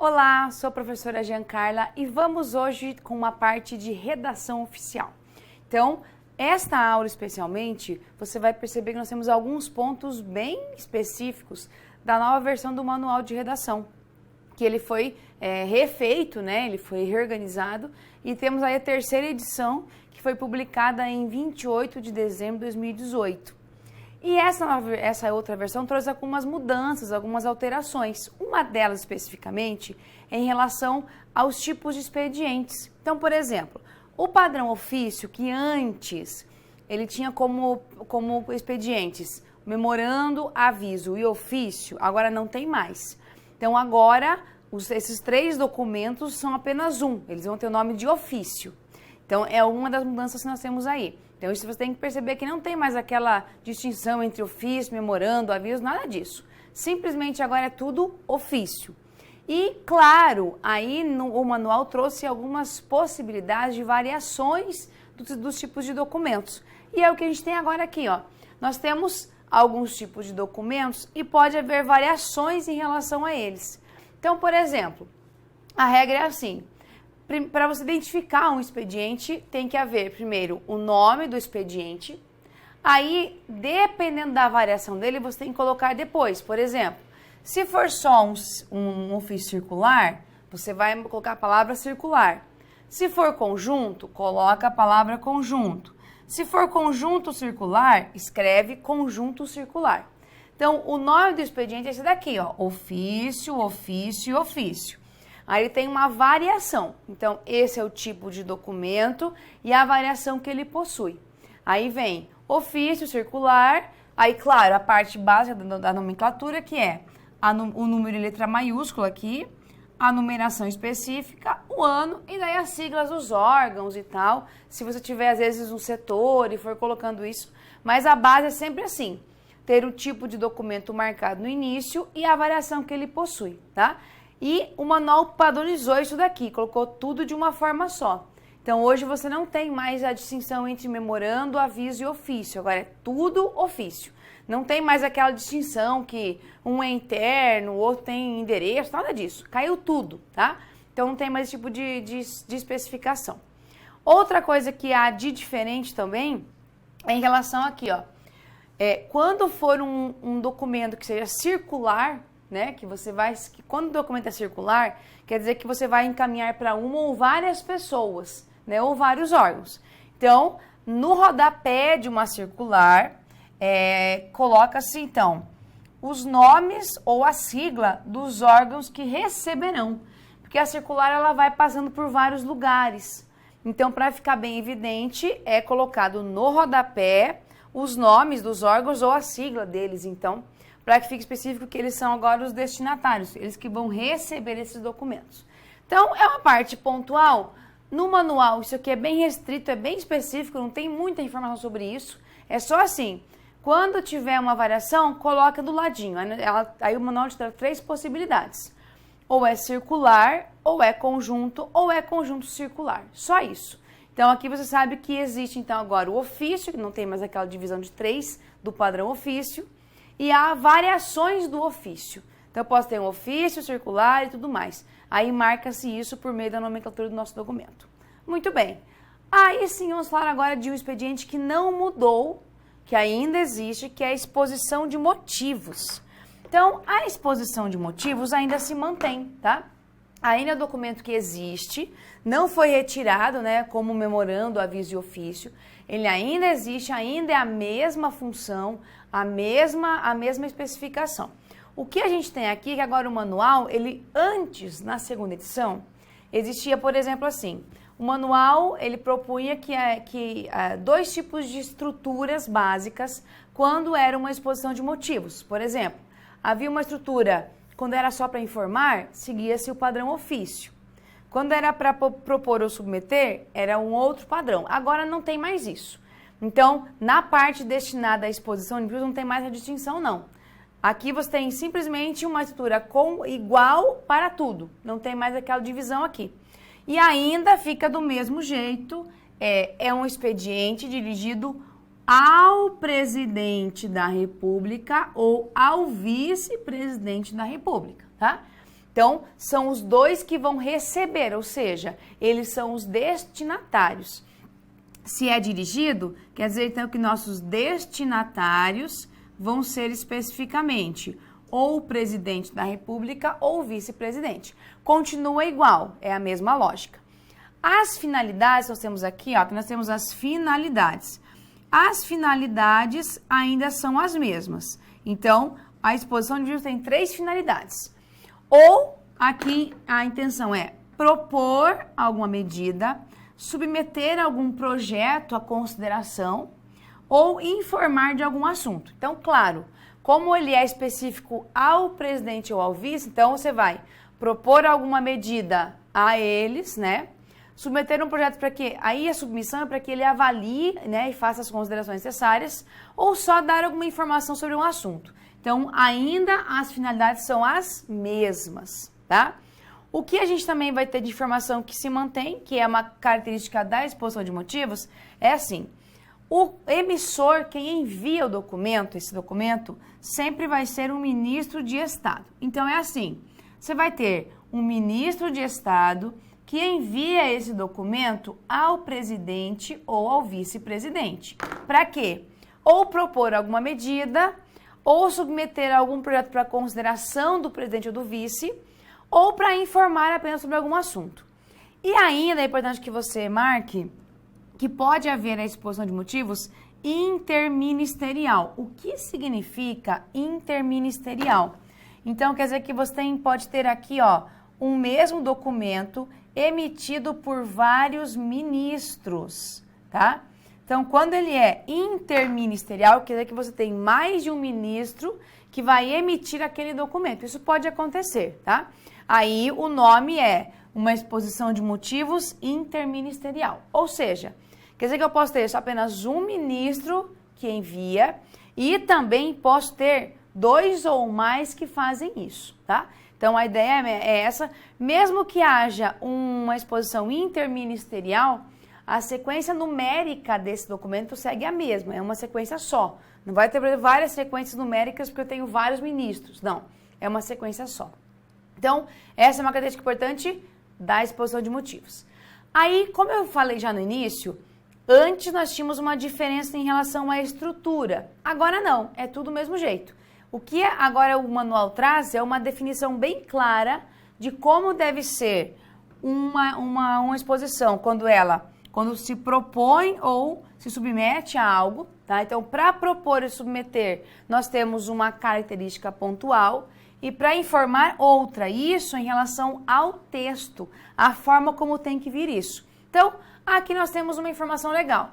Olá, sou a professora Giancarla e vamos hoje com uma parte de redação oficial. Então, esta aula especialmente, você vai perceber que nós temos alguns pontos bem específicos da nova versão do manual de redação, que ele foi refeito, né? Ele foi reorganizado e temos aí a terceira edição, que foi publicada em 28 de dezembro de 2018. E essa outra versão trouxe algumas mudanças, algumas alterações. Uma delas, especificamente, é em relação aos tipos de expedientes. Então, por exemplo, o padrão ofício, que antes ele tinha como expedientes memorando, aviso e ofício, agora não tem mais. Então, agora, esses três documentos são apenas um. Eles vão ter o nome de ofício. Então, é uma das mudanças que nós temos aí. Então, isso você tem que perceber que não tem mais aquela distinção entre ofício, memorando, aviso, nada disso. Simplesmente agora é tudo ofício. E, claro, aí o manual trouxe algumas possibilidades de variações dos tipos de documentos. E é o que a gente tem agora aqui, ó. Nós temos alguns tipos de documentos e pode haver variações em relação a eles. Então, por exemplo, a regra é assim. Para você identificar um expediente, tem que haver, primeiro, o nome do expediente. Aí, dependendo da variação dele, você tem que colocar depois. Por exemplo, se for só um ofício circular, você vai colocar a palavra circular. Se for conjunto, coloca a palavra conjunto. Se for conjunto circular, escreve conjunto circular. Então, o nome do expediente é esse daqui, ó, ofício, ofício e ofício. Aí tem uma variação, então esse é o tipo de documento e a variação que ele possui. Aí vem ofício circular, aí claro, a parte básica da nomenclatura que é o número em letra maiúscula aqui, a numeração específica, o ano e daí as siglas dos órgãos e tal, se você tiver às vezes um setor e for colocando isso, mas a base é sempre assim, ter o tipo de documento marcado no início e a variação que ele possui, tá? E o manual padronizou isso daqui, colocou tudo de uma forma só. Então, hoje você não tem mais a distinção entre memorando, aviso e ofício. Agora, é tudo ofício. Não tem mais aquela distinção que um é interno, o outro tem endereço, nada disso. Caiu tudo, tá? Então, não tem mais esse tipo de especificação. Outra coisa que há de diferente também é em relação aqui, ó. Quando for um documento que seja circular, né, quando o documento é circular, quer dizer que você vai encaminhar para uma ou várias pessoas, né, ou vários órgãos. Então, no rodapé de uma circular, coloca-se, então, os nomes ou a sigla dos órgãos que receberão, porque a circular ela vai passando por vários lugares. Então, para ficar bem evidente, é colocado no rodapé os nomes dos órgãos ou a sigla deles, então, para que fique específico que eles são agora os destinatários, eles que vão receber esses documentos. Então, é uma parte pontual. No manual, isso aqui é bem restrito, é bem específico, não tem muita informação sobre isso. É só assim, quando tiver uma variação, coloca do ladinho. Aí o manual te dá três possibilidades. Ou é circular, ou é conjunto circular. Só isso. Então, aqui você sabe que existe, então, agora o ofício, que não tem mais aquela divisão de três do padrão ofício, e há variações do ofício. Então, eu posso ter um ofício circular e tudo mais. Aí, marca-se isso por meio da nomenclatura do nosso documento. Muito bem. Aí, sim, vamos falar agora de um expediente que não mudou, que ainda existe, que é a exposição de motivos. Então, a exposição de motivos ainda se mantém, tá? Ainda é um documento que existe, não foi retirado, né, como memorando, aviso e ofício. Ele ainda existe, ainda é a mesma função, a mesma especificação. O que a gente tem aqui, que agora o manual, ele antes, na segunda edição, existia, por exemplo, assim, o manual, ele propunha que dois tipos de estruturas básicas quando era uma exposição de motivos. Por exemplo, havia uma estrutura, quando era só para informar, seguia-se o padrão ofício. Quando era para propor ou submeter, era um outro padrão. Agora não tem mais isso. Então, na parte destinada à exposição de motivos, não tem mais a distinção, não. Aqui você tem simplesmente uma estrutura igual para tudo. Não tem mais aquela divisão aqui. E ainda fica do mesmo jeito, é um expediente dirigido ao presidente da República ou ao vice-presidente da República, tá? Então, são os dois que vão receber, ou seja, eles são os destinatários. Se é dirigido, quer dizer então que nossos destinatários vão ser especificamente ou o presidente da República ou o vice-presidente. Continua igual, é a mesma lógica. As finalidades, nós temos aqui, ó, que nós temos as finalidades. As finalidades ainda são as mesmas. Então, a exposição de motivos tem 3 finalidades. Ou, aqui, a intenção é propor alguma medida, submeter algum projeto à consideração ou informar de algum assunto. Então, claro, como ele é específico ao presidente ou ao vice, então você vai propor alguma medida a eles, né? Submeter um projeto para quê? Aí a submissão é para que ele avalie, né, e faça as considerações necessárias ou só dar alguma informação sobre um assunto. Então, ainda as finalidades são as mesmas, tá? O que a gente também vai ter de informação que se mantém, que é uma característica da exposição de motivos, é assim: o emissor, quem envia o documento, esse documento, sempre vai ser um ministro de Estado. Então, é assim, você vai ter um ministro de Estado que envia esse documento ao presidente ou ao vice-presidente. Para quê? Ou propor alguma medida, ou submeter algum projeto para consideração do presidente ou do vice, ou para informar apenas sobre algum assunto. E ainda é importante que você marque que pode haver a exposição de motivos interministerial. O que significa interministerial? Então, quer dizer que você pode ter aqui, ó, um mesmo documento emitido por vários ministros, tá? Então, quando ele é interministerial, quer dizer que você tem mais de um ministro que vai emitir aquele documento. Isso pode acontecer, tá? Aí, o nome é uma exposição de motivos interministerial. Ou seja, quer dizer que eu posso ter só apenas um ministro que envia e também posso ter 2 ou mais que fazem isso, tá? Então, a ideia é essa. Mesmo que haja uma exposição interministerial, a sequência numérica desse documento segue a mesma, é uma sequência só. Não vai ter várias sequências numéricas porque eu tenho vários ministros. Não, é uma sequência só. Então, essa é uma característica importante da exposição de motivos. Aí, como eu falei já no início, antes nós tínhamos uma diferença em relação à estrutura. Agora não, é tudo do mesmo jeito. O que agora o manual traz é uma definição bem clara de como deve ser uma exposição quando se propõe ou se submete a algo, tá? Então, para propor e submeter, nós temos uma característica pontual e para informar outra, isso em relação ao texto, a forma como tem que vir isso. Então, aqui nós temos uma informação legal.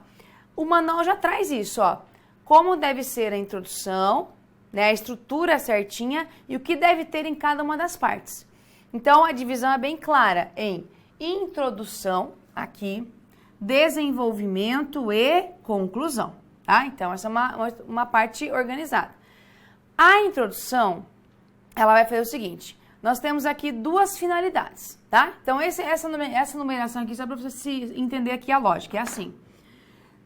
O manual já traz isso, ó. Como deve ser a introdução, né, a estrutura certinha e o que deve ter em cada uma das partes. Então, a divisão é bem clara em introdução, aqui, desenvolvimento e conclusão, tá? Então, essa é uma parte organizada. A introdução, ela vai fazer o seguinte: nós temos aqui 2 finalidades, tá? Então, essa numeração aqui, só para você se entender aqui a lógica, é assim.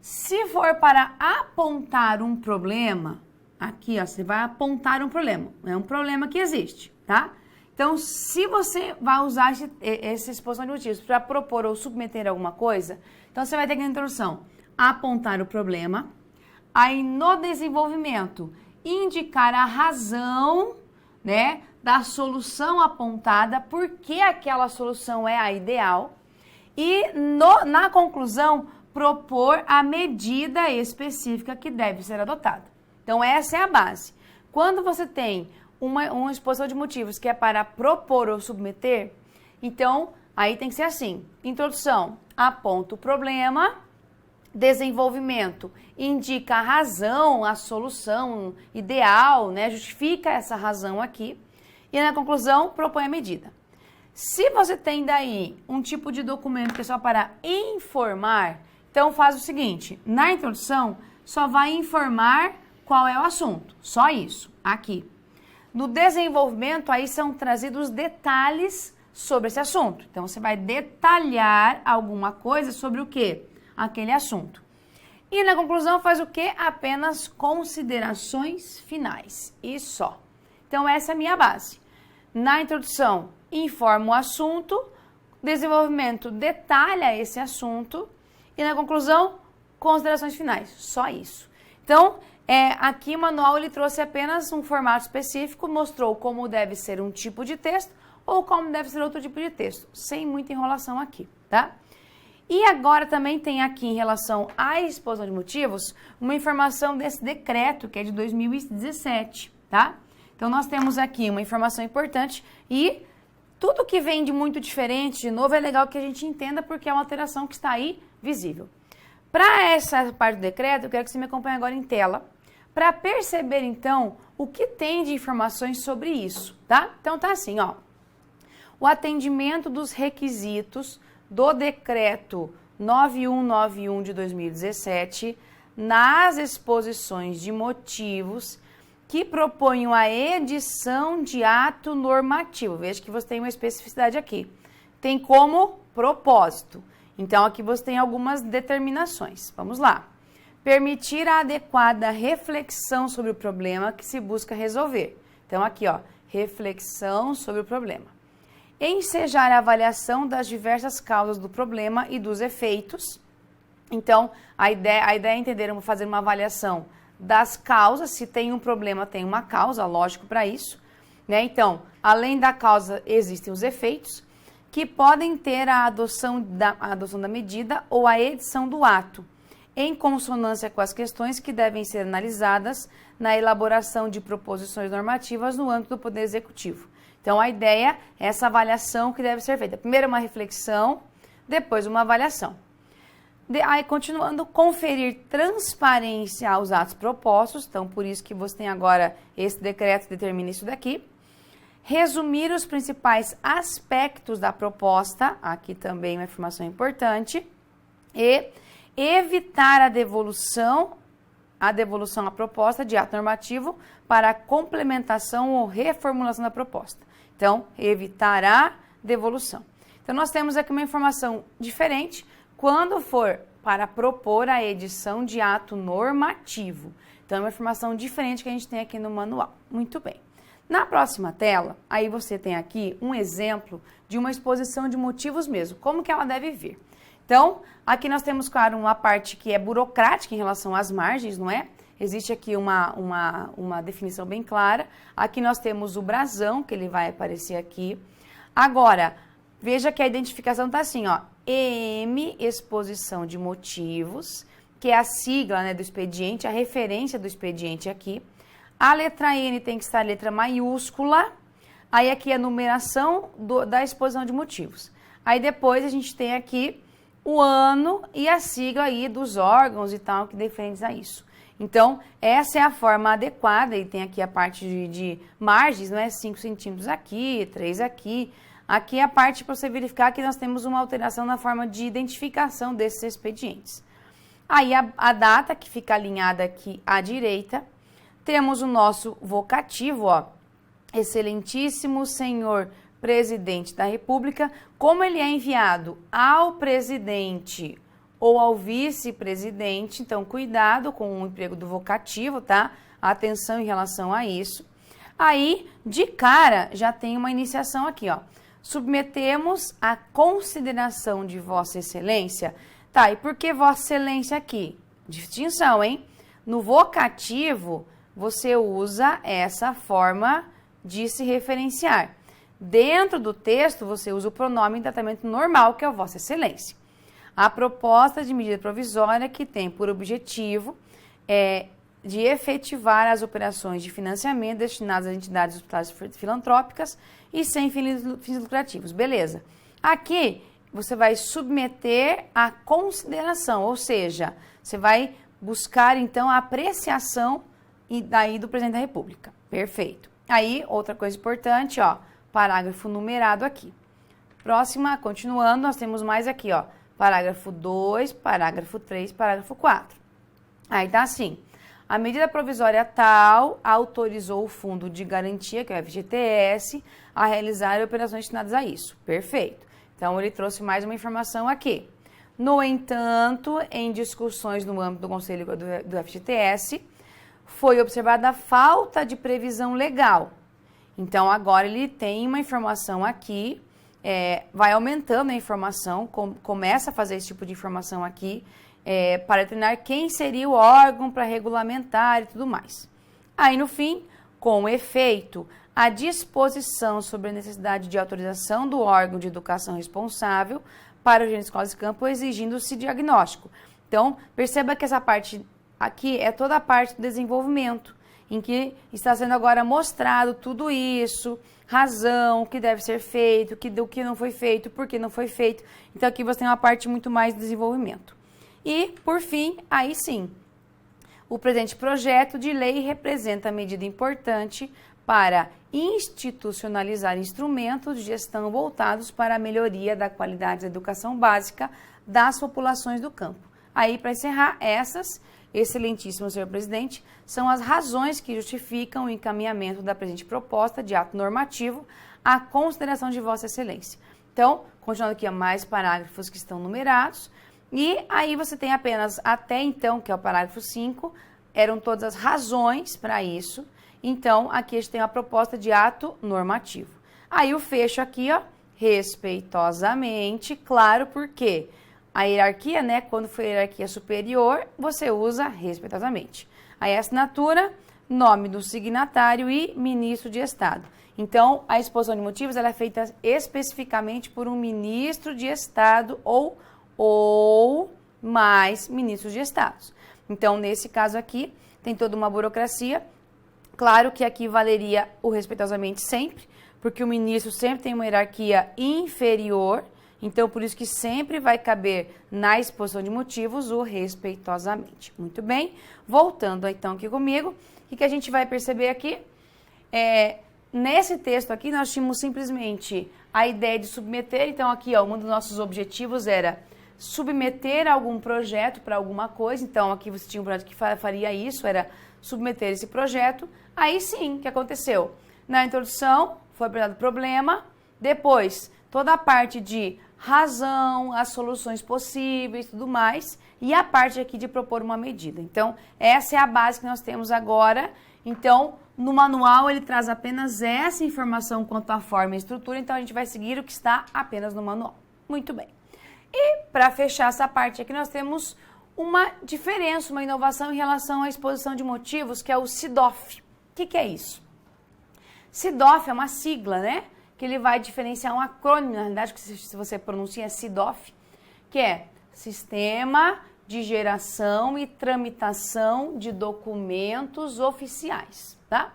Se for para apontar um problema, aqui, ó, você vai apontar um problema. É um problema que existe, tá? Então, se você vai usar essa exposição de motivos para propor ou submeter alguma coisa, então você vai ter que na introdução apontar o problema. Aí, no desenvolvimento, indicar a razão, né, da solução apontada, por que aquela solução é a ideal. E na conclusão, propor a medida específica que deve ser adotada. Então, essa é a base. Quando você tem uma exposição de motivos que é para propor ou submeter, então, aí tem que ser assim: introdução, aponta o problema, desenvolvimento, indica a razão, a solução ideal, né? Justifica essa razão aqui, e na conclusão, propõe a medida. Se você tem daí um tipo de documento que é só para informar, então faz o seguinte: na introdução, só vai informar qual é o assunto, só isso, aqui. No desenvolvimento, aí são trazidos detalhes sobre esse assunto. Então, você vai detalhar alguma coisa sobre o quê? Aquele assunto. E na conclusão, faz o quê? Apenas considerações finais, e só. Então, essa é a minha base. Na introdução, informa o assunto, desenvolvimento detalha esse assunto e na conclusão, considerações finais. Só isso. Então, aqui o manual ele trouxe apenas um formato específico, mostrou como deve ser um tipo de texto ou como deve ser outro tipo de texto, sem muita enrolação aqui, tá? E agora também tem aqui em relação à exposição de motivos, uma informação desse decreto que é de 2017, tá? Então nós temos aqui uma informação importante e tudo que vem de muito diferente, de novo, é legal que a gente entenda porque é uma alteração que está aí visível. Para essa parte do decreto, eu quero que você me acompanhe agora em tela, para perceber então o que tem de informações sobre isso, tá? Então tá assim, ó. O atendimento dos requisitos do decreto 9191 de 2017 nas exposições de motivos que proponham a edição de ato normativo. Veja que você tem uma especificidade aqui. Tem como propósito. Então, aqui você tem algumas determinações. Vamos lá. Permitir a adequada reflexão sobre o problema que se busca resolver. Então, aqui, ó, reflexão sobre o problema. Ensejar a avaliação das diversas causas do problema e dos efeitos. Então, a ideia é entender, fazer uma avaliação das causas. Se tem um problema, tem uma causa, lógico para isso, né? Então, além da causa, existem os efeitos, que podem ter a adoção da medida ou a edição do ato, em consonância com as questões que devem ser analisadas na elaboração de proposições normativas no âmbito do Poder Executivo. Então, a ideia é essa avaliação que deve ser feita. Primeiro uma reflexão, depois uma avaliação. Aí, continuando, conferir transparência aos atos propostos. Então, por isso que você tem agora esse decreto que determina isso daqui. Resumir os principais aspectos da proposta. Aqui também uma informação importante. E evitar a devolução à proposta de ato normativo para complementação ou reformulação da proposta. Então, evitar a devolução. Então, nós temos aqui uma informação diferente quando for para propor a edição de ato normativo. Então, é uma informação diferente que a gente tem aqui no manual. Muito bem. Na próxima tela, aí você tem aqui um exemplo de uma exposição de motivos mesmo, como que ela deve vir. Então, aqui nós temos, claro, uma parte que é burocrática em relação às margens, não é? Existe aqui uma definição bem clara. Aqui nós temos o brasão, que ele vai aparecer aqui. Agora, veja que a identificação está assim, ó. EM, exposição de motivos, que é a sigla, né, do expediente, a referência do expediente aqui. A letra N tem que estar a letra maiúscula. Aí aqui a numeração da exposição de motivos. Aí depois a gente tem aqui o ano e a sigla aí dos órgãos e tal que defendem a isso. Então, essa é a forma adequada, e tem aqui a parte de margens, não é? 5 centímetros aqui, 3 aqui. Aqui é a parte para você verificar que nós temos uma alteração na forma de identificação desses expedientes. Aí a data, que fica alinhada aqui à direita. Temos o nosso vocativo, ó. Excelentíssimo senhor presidente da República. Como ele é enviado ao presidente ou ao vice-presidente, então cuidado com o emprego do vocativo, tá? Atenção em relação a isso. Aí, de cara, já tem uma iniciação aqui, ó. Submetemos a consideração de Vossa Excelência. Tá, e por que Vossa Excelência aqui? Distinção, hein? No vocativo, você usa essa forma de se referenciar. Dentro do texto, você usa o pronome em tratamento normal, que é o Vossa Excelência. A proposta de medida provisória que tem por objetivo de efetivar as operações de financiamento destinadas às entidades hospitalares filantrópicas e sem fins lucrativos. Beleza. Aqui, você vai submeter a consideração, ou seja, você vai buscar, então, a apreciação daí do presidente da República. Perfeito. Aí, outra coisa importante, ó, parágrafo numerado aqui. Próxima, continuando, nós temos mais aqui, ó, parágrafo 2, parágrafo 3, parágrafo 4. Aí tá assim, a medida provisória tal autorizou o Fundo de Garantia, que é o FGTS, a realizar operações destinadas a isso. Perfeito. Então, ele trouxe mais uma informação aqui. No entanto, em discussões no âmbito do Conselho do FGTS, foi observada a falta de previsão legal. Então, agora ele tem uma informação aqui, vai aumentando a informação, começa a fazer esse tipo de informação aqui, para determinar quem seria o órgão para regulamentar e tudo mais. Aí, no fim, com efeito, a disposição sobre a necessidade de autorização do órgão de educação responsável para o gerente de escolas de campo, exigindo-se diagnóstico. Então, perceba que essa parte aqui é toda a parte do desenvolvimento, em que está sendo agora mostrado tudo isso, razão, o que deve ser feito, o que não foi feito, por que não foi feito. Então, aqui você tem uma parte muito mais de desenvolvimento. E, por fim, aí sim, o presente projeto de lei representa medida importante para institucionalizar instrumentos de gestão voltados para a melhoria da qualidade da educação básica das populações do campo. Aí, para encerrar, essas, excelentíssimo senhor presidente, são as razões que justificam o encaminhamento da presente proposta de ato normativo à consideração de Vossa Excelência. Então, continuando aqui a mais parágrafos que estão numerados, e aí você tem apenas até então, que é o parágrafo 5, eram todas as razões para isso. Então, aqui a gente tem a proposta de ato normativo. Aí o fecho aqui, ó, respeitosamente, claro, porque a hierarquia, né, quando for hierarquia superior, você usa respeitosamente. Aí a assinatura, nome do signatário e ministro de Estado. Então, a exposição de motivos ela é feita especificamente por um ministro de Estado ou mais ministros de Estados. Então, nesse caso aqui, tem toda uma burocracia. Claro que aqui valeria o respeitosamente sempre, porque o ministro sempre tem uma hierarquia inferior, então por isso que sempre vai caber na exposição de motivos o respeitosamente. Muito bem, voltando então aqui comigo, o que a gente vai perceber aqui? Nesse texto aqui nós tínhamos simplesmente a ideia de submeter, então aqui ó, um dos nossos objetivos era submeter algum projeto para alguma coisa, então aqui você tinha um projeto que faria isso, era submeter esse projeto. Aí sim, o que aconteceu? Na introdução foi apresentado o problema, depois toda a parte de razão, as soluções possíveis e tudo mais, e a parte aqui de propor uma medida. Então, essa é a base que nós temos agora. Então, no manual ele traz apenas essa informação quanto à forma e estrutura, então a gente vai seguir o que está apenas no manual. Muito bem. E para fechar essa parte aqui, nós temos uma diferença, uma inovação em relação à exposição de motivos, que é o SIDOF. O que é isso? SIDOF é uma sigla, né? Que ele vai diferenciar um acrônimo, na realidade, que se você pronuncia é SIDOF, que é Sistema de Geração e Tramitação de Documentos Oficiais, tá?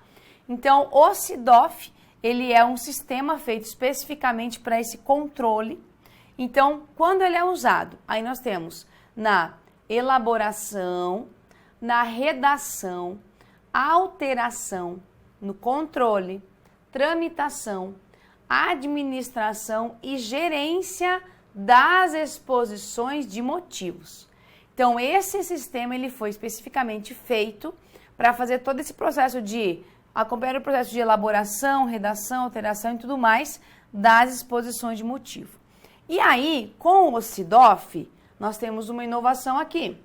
Então, o SIDOF, ele é um sistema feito especificamente para esse controle. Então, quando ele é usado, aí nós temos na elaboração, na redação, alteração, no controle, tramitação, administração e gerência das exposições de motivos. Então, esse sistema ele foi especificamente feito para fazer todo esse processo de acompanhar o processo de elaboração, redação, alteração e tudo mais das exposições de motivo. E aí, com o SIDOF, nós temos uma inovação aqui.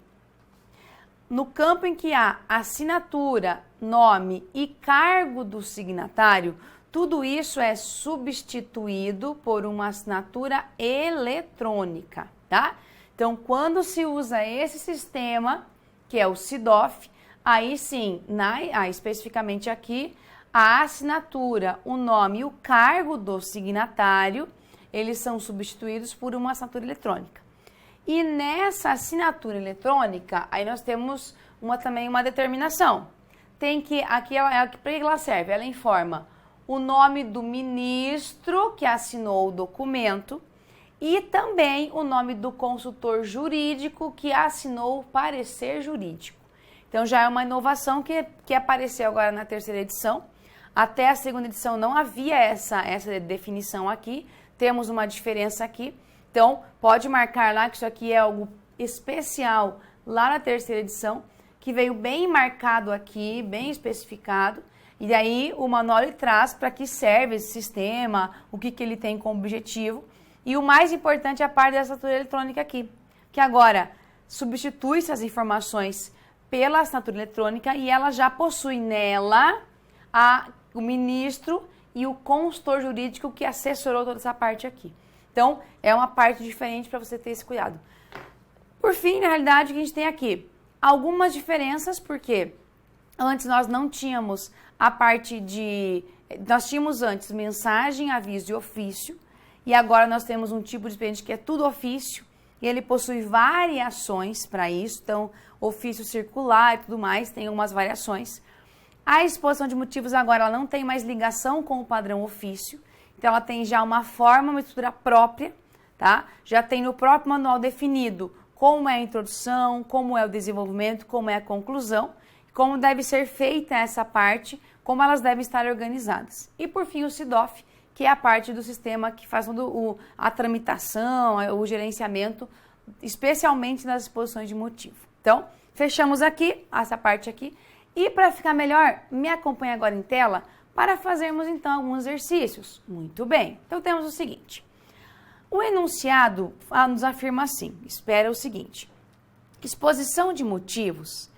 No campo em que há assinatura, nome e cargo do signatário, tudo isso é substituído por uma assinatura eletrônica, tá? Então, quando se usa esse sistema, que é o SIDOF, aí sim, especificamente aqui, a assinatura, o nome e o cargo do signatário, eles são substituídos por uma assinatura eletrônica. E nessa assinatura eletrônica, aí nós temos também uma determinação. Tem que, aqui para que ela serve? Ela informa o nome do ministro que assinou o documento e também o nome do consultor jurídico que assinou o parecer jurídico. Então já é uma inovação que apareceu agora na terceira edição. Até a segunda edição não havia essa definição aqui. Temos uma diferença aqui, então pode marcar lá que isso aqui é algo especial lá na terceira edição, que veio bem marcado aqui, bem especificado, e daí o manual ele traz para que serve esse sistema, o que ele tem como objetivo, e o mais importante é a parte da assinatura eletrônica aqui, que agora substitui-se as informações pela assinatura eletrônica e ela já possui nela o ministro e o consultor jurídico que assessorou toda essa parte aqui. Então, é uma parte diferente para você ter esse cuidado. Por fim, na realidade, o que a gente tem aqui? Algumas diferenças, porque antes nós não tínhamos a parte de... Nós tínhamos antes mensagem, aviso e ofício, e agora nós temos um tipo de expediente que é tudo ofício, e ele possui variações para isso, então ofício circular e tudo mais, tem algumas variações. A exposição de motivos agora ela não tem mais ligação com o padrão ofício, então ela tem já uma forma, uma estrutura própria, tá? Já tem no próprio manual definido como é a introdução, como é o desenvolvimento, como é a conclusão, como deve ser feita essa parte, como elas devem estar organizadas. E por fim o SIDOF, que é a parte do sistema que faz a tramitação, o gerenciamento, especialmente nas exposições de motivo. Então, fechamos aqui, essa parte aqui. E para ficar melhor, me acompanhe agora em tela para fazermos então alguns exercícios. Muito bem, então temos o seguinte. O enunciado nos afirma assim, espera o seguinte. Exposição de motivos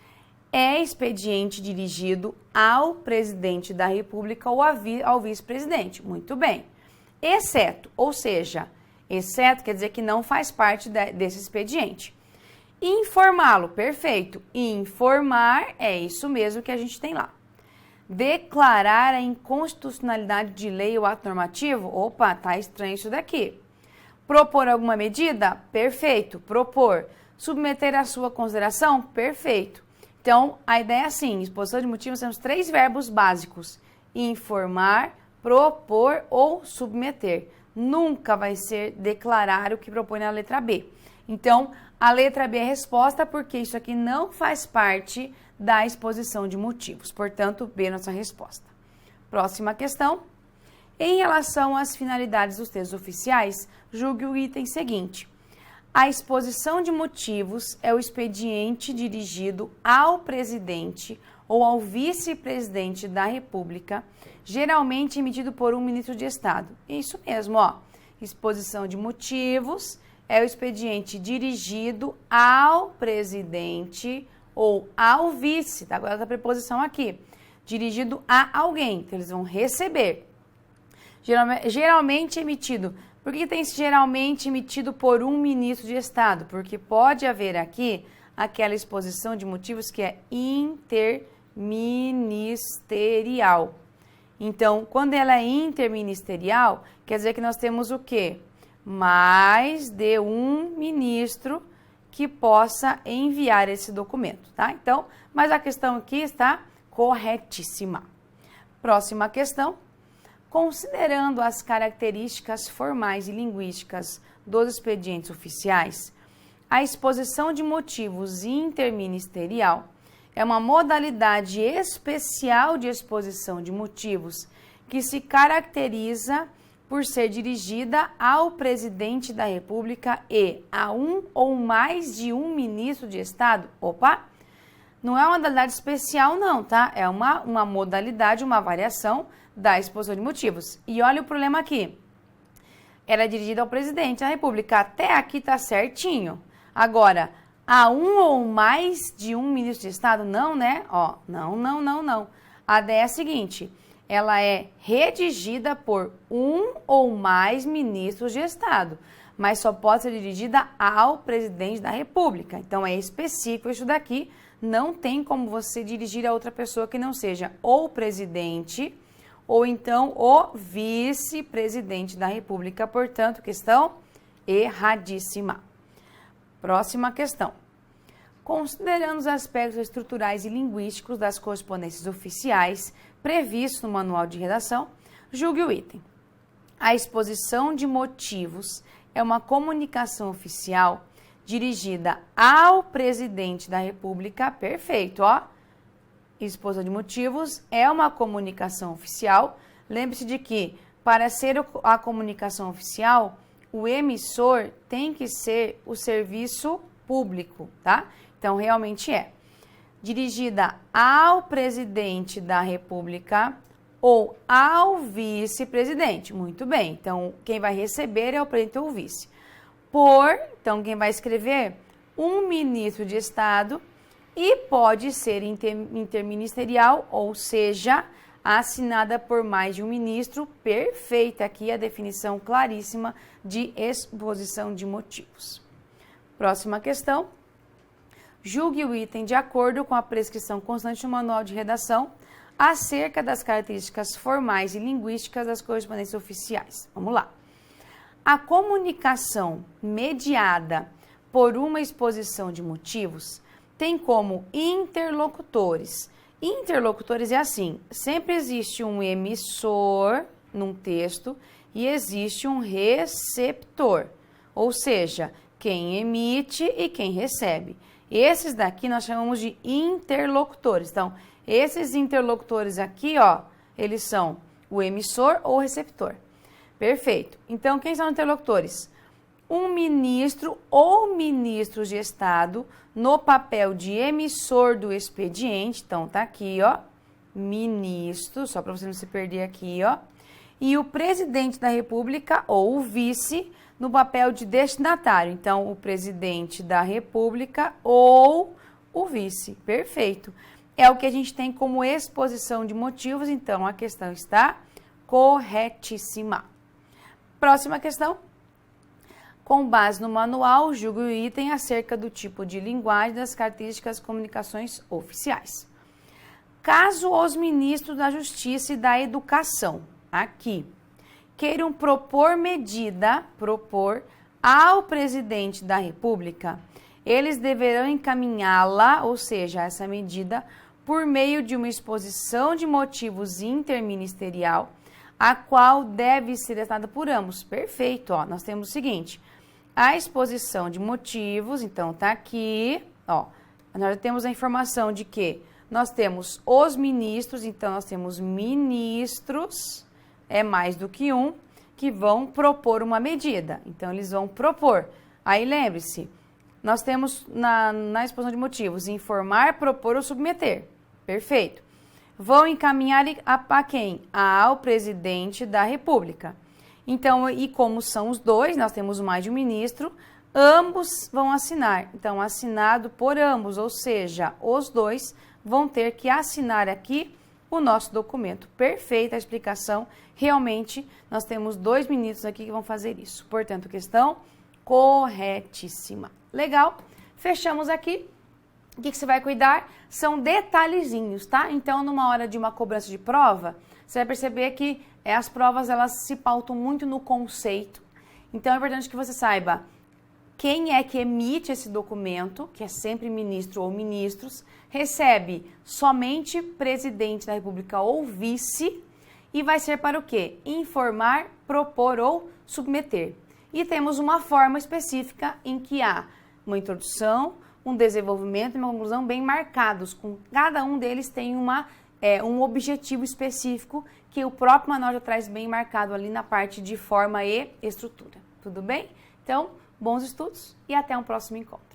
é expediente dirigido ao presidente da República ou ao vice-presidente. Muito bem. Exceto, ou seja, exceto quer dizer que não faz parte desse expediente. Informá-lo, perfeito. Informar é isso mesmo que a gente tem lá. Declarar a inconstitucionalidade de lei ou ato normativo? Opa, tá estranho isso daqui. Propor alguma medida? Perfeito. Propor. Submeter à sua consideração? Perfeito. Então, a ideia é assim, exposição de motivos, temos 3 verbos básicos. Informar, propor ou submeter. Nunca vai ser declarar o que propõe na letra B. Então, a letra B é a resposta porque isso aqui não faz parte da exposição de motivos. Portanto, B é a nossa resposta. Próxima questão. Em relação às finalidades dos textos oficiais, julgue o item seguinte. A exposição de motivos é o expediente dirigido ao presidente ou ao vice-presidente da República, geralmente emitido por um ministro de Estado. Isso mesmo, ó. Exposição de motivos é o expediente dirigido ao presidente ou ao vice, tá? Agora a preposição aqui, dirigido a alguém, então eles vão receber. Geralmente emitido. Por que tem esse geralmente emitido por um ministro de Estado? Porque pode haver aqui aquela exposição de motivos que é interministerial. Então, quando ela é interministerial, quer dizer que nós temos o quê? Mais de um ministro que possa enviar esse documento, tá? Então, mas a questão aqui está corretíssima. Próxima questão. Considerando as características formais e linguísticas dos expedientes oficiais, a exposição de motivos interministerial é uma modalidade especial de exposição de motivos que se caracteriza por ser dirigida ao presidente da República e a um ou mais de um ministro de Estado. Opa! Não é uma modalidade especial não, tá? É uma modalidade, uma variação da exposição de motivos. E olha o problema aqui. Ela é dirigida ao presidente da República. Até aqui tá certinho. Agora, a um ou mais de um ministro de Estado? Não, né? Ó, não. A ideia é a seguinte. Ela é redigida por um ou mais ministros de Estado. Mas só pode ser dirigida ao presidente da República. Então, é específico isso daqui. Não tem como você dirigir a outra pessoa que não seja ou presidente ou então o vice-presidente da República. Portanto, questão erradíssima. Próxima questão. Considerando os aspectos estruturais e linguísticos das correspondências oficiais previstos no manual de redação, julgue o item. A exposição de motivos é uma comunicação oficial dirigida ao presidente da República. Perfeito, ó. Exposição de motivos é uma comunicação oficial. Lembre-se de que, para ser a comunicação oficial, o emissor tem que ser o serviço público, tá? Então, realmente é. Dirigida ao presidente da República ou ao vice-presidente. Muito bem. Então, quem vai receber é o presidente ou o vice. Então, quem vai escrever? Um ministro de Estado. E pode ser interministerial, ou seja, assinada por mais de um ministro. Perfeita aqui a definição claríssima de exposição de motivos. Próxima questão. Julgue o item de acordo com a prescrição constante no manual de redação acerca das características formais e linguísticas das correspondências oficiais. Vamos lá. A comunicação mediada por uma exposição de motivos tem como interlocutores. Interlocutores é assim, sempre existe um emissor num texto e existe um receptor, ou seja, quem emite e quem recebe. Esses daqui nós chamamos de interlocutores. Então, esses interlocutores aqui, ó, eles são o emissor ou o receptor. Perfeito. Então, quem são os interlocutores? Um ministro ou ministros de Estado no papel de emissor do expediente. Então, tá aqui, ó, ministro, só para você não se perder aqui, ó. E o presidente da República ou o vice no papel de destinatário. Então, o presidente da República ou o vice. Perfeito. É o que a gente tem como exposição de motivos, então a questão está corretíssima. Próxima questão. Com base no manual, julgue o item acerca do tipo de linguagem das características das comunicações oficiais. Caso os ministros da Justiça e da Educação, aqui, queiram propor ao presidente da República, eles deverão encaminhá-la, ou seja, essa medida, por meio de uma exposição de motivos interministerial, a qual deve ser assinada por ambos. Perfeito, ó, nós temos o seguinte, a exposição de motivos, então tá aqui, ó, nós já temos a informação de que nós temos os ministros, então nós temos ministros, é mais do que um, que vão propor uma medida. Então, eles vão propor. Aí, lembre-se, nós temos na exposição de motivos, informar, propor ou submeter. Perfeito. Vão encaminhar a quem? Ao presidente da República. Então, e como são os dois, nós temos mais de um ministro, ambos vão assinar. Então, assinado por ambos, ou seja, os dois vão ter que assinar aqui o nosso documento. Perfeita a explicação. Realmente, nós temos 2 ministros aqui que vão fazer isso. Portanto, questão corretíssima. Legal? Fechamos aqui. O que você vai cuidar? São detalhezinhos, tá? Então, numa hora de uma cobrança de prova, você vai perceber que as provas, elas se pautam muito no conceito. Então, é importante que você saiba quem é que emite esse documento, que é sempre ministro ou ministros, recebe somente presidente da República ou vice, e vai ser para o quê? Informar, propor ou submeter. E temos uma forma específica em que há uma introdução, um desenvolvimento e uma conclusão bem marcados. Com cada um deles tem um objetivo específico que o próprio manual já traz bem marcado ali na parte de forma e estrutura. Tudo bem? Então, bons estudos e até um próximo encontro.